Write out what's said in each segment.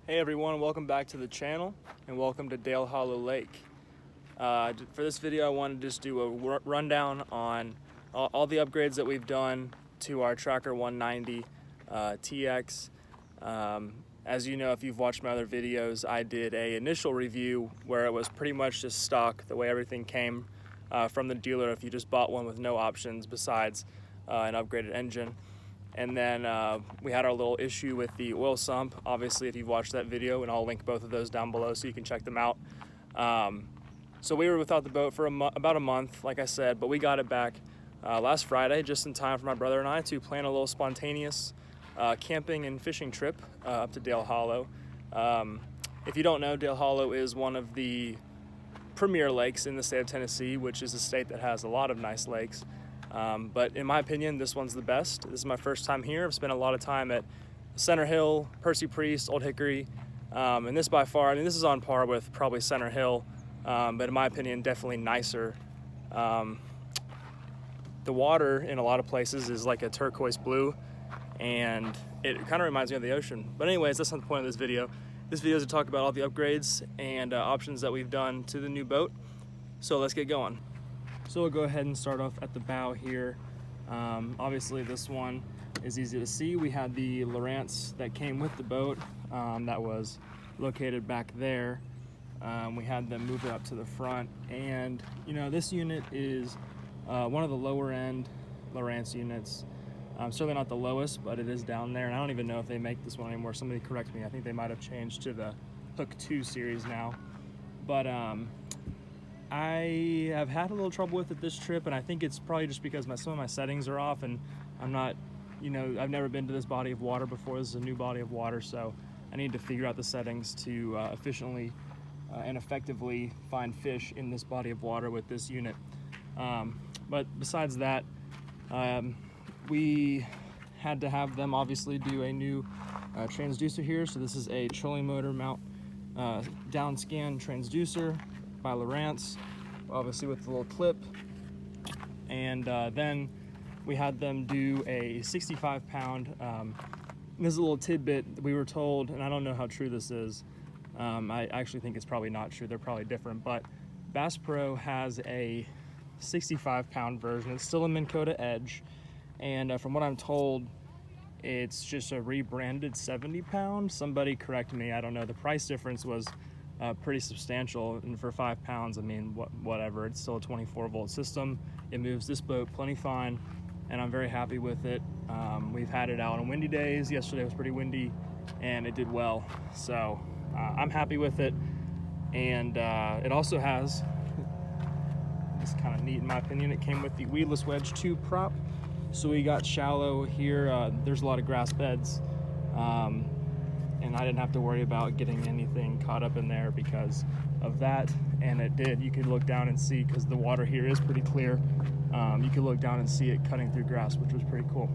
Hey everyone, welcome back to the channel and welcome to Dale Hollow Lake. For this video I wanted to just do a rundown on all the upgrades that we've done to our Tracker 190 TX. As you know, if you've watched my other videos, I did an initial review where it was pretty much just stock, the way everything came from the dealer if you just bought one with no options besides an upgraded engine. And then we had our little issue with the oil sump. Obviously, if you've watched that video, and I'll link both of those down below so you can check them out. So we were without the boat for about a month, like I said, but we got it back last Friday, just in time for my brother and I to plan a little spontaneous camping and fishing trip up to Dale Hollow. If you don't know, Dale Hollow is one of the premier lakes in the state of Tennessee, which is a state that has a lot of nice lakes. But in my opinion, this one's the best. This is my first time here. I've spent a lot of time at Center Hill, Percy Priest, Old Hickory, and this by far, I mean, this is on par with probably Center Hill, but in my opinion, definitely nicer. The water in a lot of places is like a turquoise blue, and it kind of reminds me of the ocean. But anyways, that's not the point of this video. This video is to talk about all the upgrades and options that we've done to the new boat. So let's get going. So we'll go ahead and start off at the bow here. Obviously this one is easy to see. We had the Lowrance that came with the boat that was located back there. We had them move it up to the front, and you know, this unit is one of the lower end Lowrance units. Certainly not the lowest, but it is down there, and I don't even know if they make this one anymore. Somebody correct me. I think they might have changed to the Hook 2 series now. But I have had a little trouble with it this trip, and I think it's probably just because some of my settings are off, and I'm not, you know, I've never been to this body of water before. This is a new body of water, so I need to figure out the settings to efficiently and effectively find fish in this body of water with this unit. But besides that, we had to have them obviously do a new transducer here. So this is a trolling motor mount down scan transducer by Lowrance, obviously with the little clip. And then we had them do a 65-pound, this is a little tidbit we were told, and I don't know how true this is. I actually think it's probably not true. They're probably different, but Bass Pro has a 65-pound version. It's still a Minn Kota Edge, and from what I'm told, it's just a rebranded 70-pound. Somebody correct me, I don't know. The price difference was pretty substantial, and for 5 pounds, I mean, whatever. It's still a 24-volt system. It moves this boat plenty fine, and I'm very happy with it. We've had it out on windy days. Yesterday was pretty windy, and it did well. So I'm happy with it, and it also has, it's kind of neat in my opinion, it came with the weedless wedge 2 prop. So we got shallow here. There's a lot of grass beds, and I didn't have to worry about getting anything caught up in there because of that. And it did. You could look down and see, because the water here is pretty clear, you could look down and see it cutting through grass, which was pretty cool.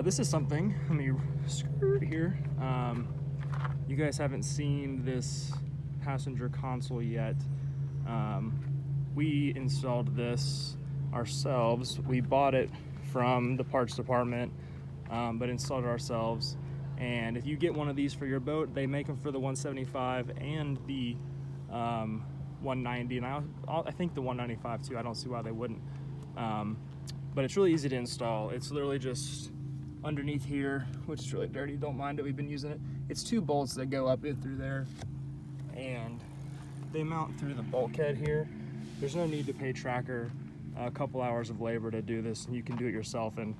This is something, let me skirt here. You guys haven't seen this passenger console yet. We installed this ourselves. We bought it from the parts department, but installed it ourselves. And if you get one of these for your boat, they make them for the 175 and the 190, and I think the 195 too. I don't see why they wouldn't. But it's really easy to install. It's literally just underneath here, which is really dirty. Don't mind it. We've been using it. It's 2 bolts that go up in through there, and they mount through the bulkhead here. There's no need to pay Tracker a couple hours of labor to do this, and you can do it yourself in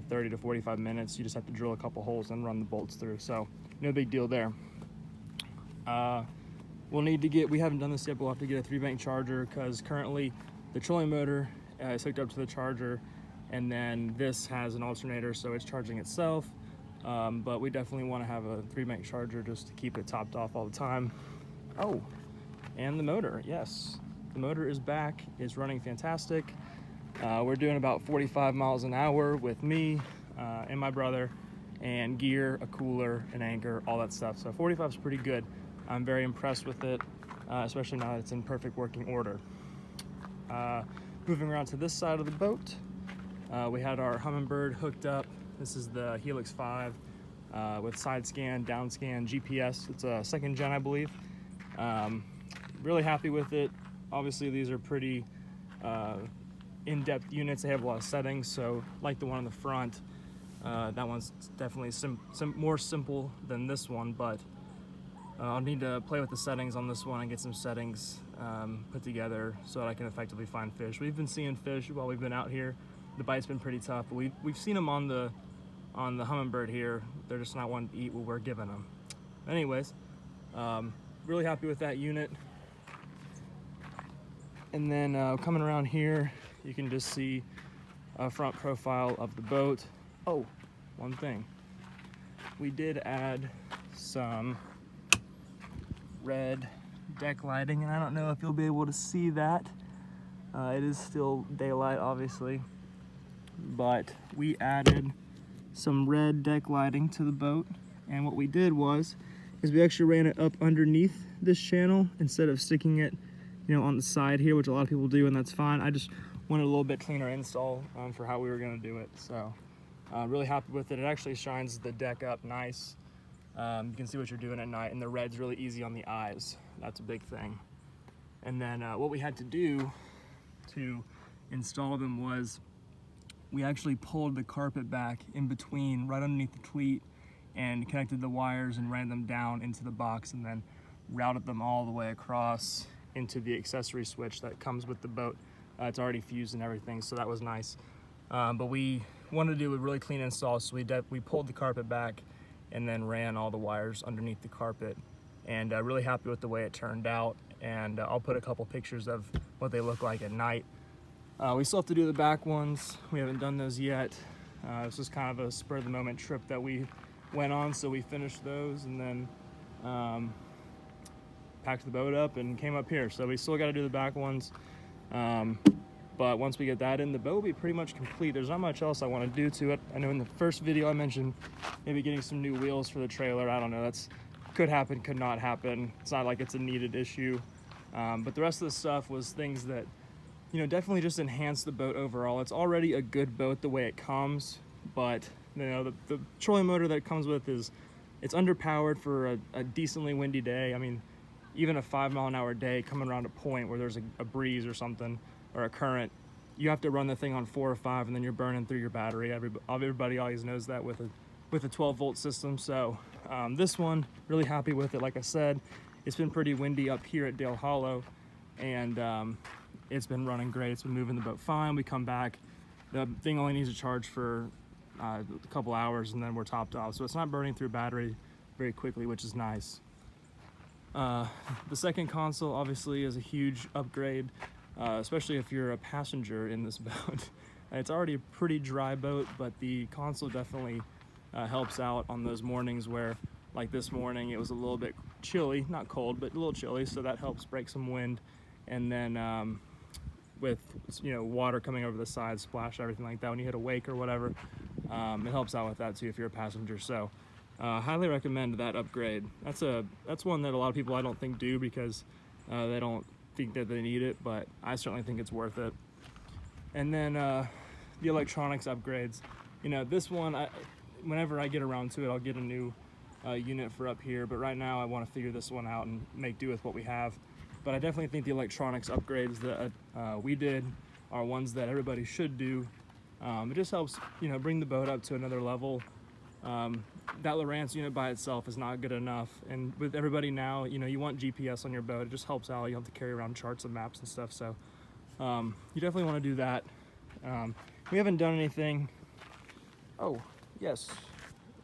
30 to 45 minutes. You just have to drill a couple holes and run the bolts through, so no big deal there. We'll need to get, we haven't done this yet, but we'll have to get a 3-bank charger, because currently the trolling motor is hooked up to the charger, and then this has an alternator, so it's charging itself. But we definitely want to have a 3-bank charger just to keep it topped off all the time. Oh, and the motor, yes. The motor is back, it's running fantastic. We're doing about 45 miles an hour with me and my brother, and gear, a cooler, an anchor, all that stuff. So 45 is pretty good. I'm very impressed with it, especially now that it's in perfect working order. Moving around to this side of the boat, we had our Humminbird hooked up. This is the Helix 5. with side scan, down scan, GPS. It's a 2nd gen, I believe. Really happy with it. Obviously, these are pretty in-depth units. They have a lot of settings, so like the one on the front, that one's definitely more simple than this one, but I'll need to play with the settings on this one and get some settings put together so that I can effectively find fish. We've been seeing fish while we've been out here. The bite's been pretty tough, but we've seen them on the Humminbird here. They're just not wanting to eat what we're giving them. Anyways, really happy with that unit. And then coming around here, you can just see a front profile of the boat. Oh, one thing. We did add some red deck lighting, and I don't know if you'll be able to see that. It is still daylight, obviously, but we added some red deck lighting to the boat, and what we did is we actually ran it up underneath this channel instead of sticking it, you know, on the side here, which a lot of people do, and that's fine. I just wanted a little bit cleaner install for how we were going to do it, so really happy with it. It actually shines the deck up nice. You can see what you're doing at night, and the red's really easy on the eyes. That's a big thing. And then what we had to do to install them was we actually pulled the carpet back in between, right underneath the cleat, and connected the wires and ran them down into the box, and then routed them all the way across into the accessory switch that comes with the boat. It's already fused and everything, so that was nice. But we wanted to do a really clean install, so we pulled the carpet back and then ran all the wires underneath the carpet, and really happy with the way it turned out. And I'll put a couple pictures of what they look like at night. We still have to do the back ones. We haven't done those yet. This was kind of a spur of the moment trip that we went on, so we finished those and then packed the boat up and came up here. So we still got to do the back ones. But once we get that in, the boat will be pretty much complete. There's not much else I want to do to it. I know in the first video I mentioned maybe getting some new wheels for the trailer. I don't know, that's could happen, could not happen. It's not like it's a needed issue. But the rest of the stuff was things that, you know, definitely just enhance the boat overall. It's already a good boat the way it comes, but you know, the trolling motor that it comes with it's underpowered for a decently windy day. I mean, even a 5-mile-an-hour day coming around a point where there's a breeze or something, or a current, you have to run the thing on 4 or 5, and then you're burning through your battery. Everybody always knows that with a 12-volt system. So this one, really happy with it. Like I said, it's been pretty windy up here at Dale Hollow, and it's been running great. It's been moving the boat fine. We come back, the thing only needs to charge for a couple hours, and then we're topped off. So it's not burning through battery very quickly, which is nice. The second console obviously is a huge upgrade, especially if you're a passenger in this boat. It's already a pretty dry boat, but the console definitely helps out on those mornings where, like this morning, it was a little bit chilly, not cold, but a little chilly, so that helps break some wind. And then with, you know, water coming over the side, splash, everything like that, when you hit a wake or whatever, it helps out with that too if you're a passenger. So highly recommend that upgrade. That's one that a lot of people I don't think do because they don't think that they need it, but I certainly think it's worth it. And then the electronics upgrades. You know, this one, whenever I get around to it, I'll get a new unit for up here, but right now I want to figure this one out and make do with what we have. But I definitely think the electronics upgrades that we did are ones that everybody should do. It just helps, you know, bring the boat up to another level. That Lowrance unit by itself is not good enough, and with everybody now, you know, you want GPS on your boat. It just helps out. You don't have to carry around charts and maps and stuff, so you definitely want to do that. We haven't done anything. Oh yes,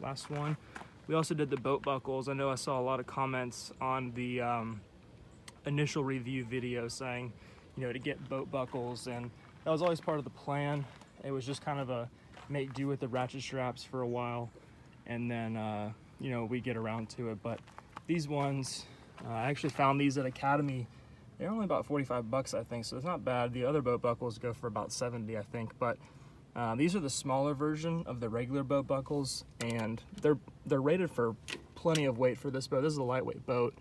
last one, we also did the boat buckles. I know I saw a lot of comments on the initial review video saying, you know, to get boat buckles, and that was always part of the plan. It was just kind of a make do with the ratchet straps for a while, and then you know, we get around to it. But these ones, I actually found these at Academy. They're only about 45 bucks, I think, so it's not bad. The other boat buckles go for about 70, I think, but these are the smaller version of the regular boat buckles, and they're rated for plenty of weight for this boat. This is a lightweight boat,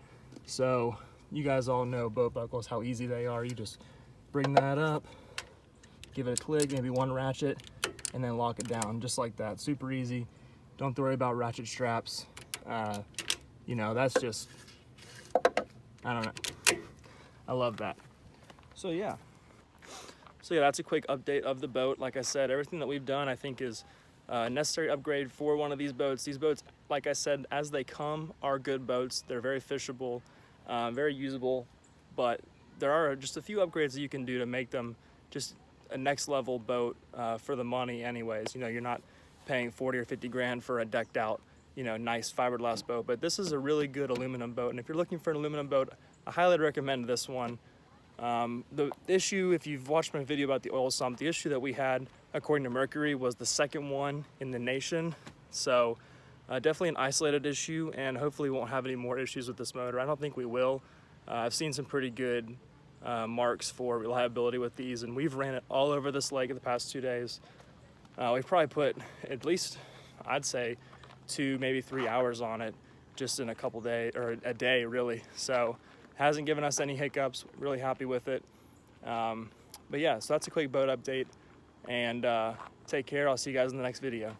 so you guys all know boat buckles, how easy they are. You just bring that up, give it a click, maybe one ratchet, and then lock it down just like that. Super easy. Don't have to worry about ratchet straps. You know, that's just, I don't know. I love that. So yeah, that's a quick update of the boat. Like I said, everything that we've done I think is a necessary upgrade for one of these boats. These boats, like I said, as they come, are good boats. They're very fishable, very usable, but there are just a few upgrades that you can do to make them just a next level boat for the money anyways. You know, you're not paying 40 or 50 grand for a decked out, you know, nice fiberglass boat, but this is a really good aluminum boat. And if you're looking for an aluminum boat, I highly recommend this one. The issue, if you've watched my video about the oil sump, the issue that we had, according to Mercury, was the second one in the nation. So definitely an isolated issue, and hopefully we won't have any more issues with this motor. I don't think we will. I've seen some pretty good marks for reliability with these, and we've ran it all over this lake in the past 2 days. We've probably put at least, I'd say, 2, maybe 3 hours on it just in a couple days, or a day really. So hasn't given us any hiccups. Really happy with it. But yeah, so that's a quick boat update, and take care. I'll see you guys in the next video.